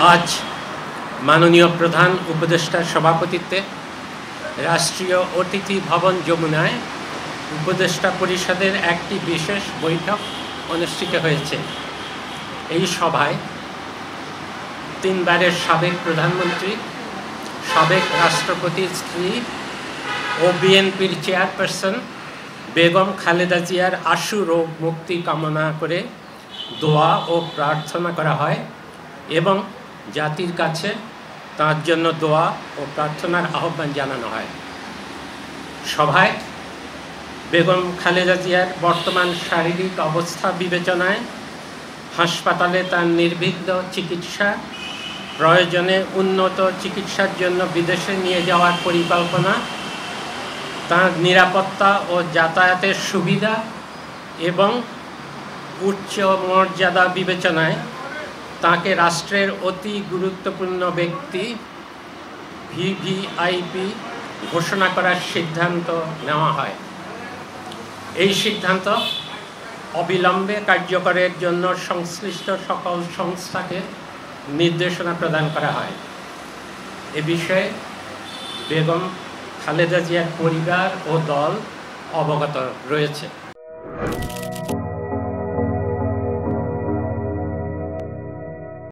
আজ মাননীয় প্রধান উপদেষ্টার সভাপতিত্বে রাষ্ট্রীয় অতিথি ভবন যমুনায় উপদেষ্টা পরিষদের একটি বিশেষ বৈঠক অনুষ্ঠিত হয়েছে। এই সভায় তিনবারের সাবেক প্রধানমন্ত্রী, সাবেক রাষ্ট্রপতির স্ত্রী ও বিএনপির চেয়ারপারসন বেগম খালেদা জিয়ার আশু রোগ মুক্তি কামনা করে দোয়া ও প্রার্থনা করা হয় এবং জাতির কাছে তার জন্য দোয়া ও প্রার্থনার আহ্বান জানানো হয়। সভায় বেগম খালেদা জিয়ার বর্তমান শারীরিক অবস্থা বিবেচনায় হাসপাতালে তার নির্বিঘ্ন চিকিৎসা, প্রয়োজনে উন্নত চিকিৎসার জন্য বিদেশে নিয়ে যাওয়ার পরিকল্পনা, তার নিরাপত্তা ও যাতায়াতের সুবিধা এবং উচ্চ মর্যাদা বিবেচনায় তাকে রাষ্ট্রের অতি গুরুত্বপূর্ণ ব্যক্তি ভিভিআইপি ঘোষণা করার সিদ্ধান্ত নেওয়া হয়। এই সিদ্ধান্ত অবিলম্বে কার্যকরের জন্য সংশ্লিষ্ট সকল সংস্থাকে নির্দেশনা প্রদান করা হয়। এ বিষয়ে বেগম খালেদা জিয়ার পরিবার ও দল অবগত রয়েছে।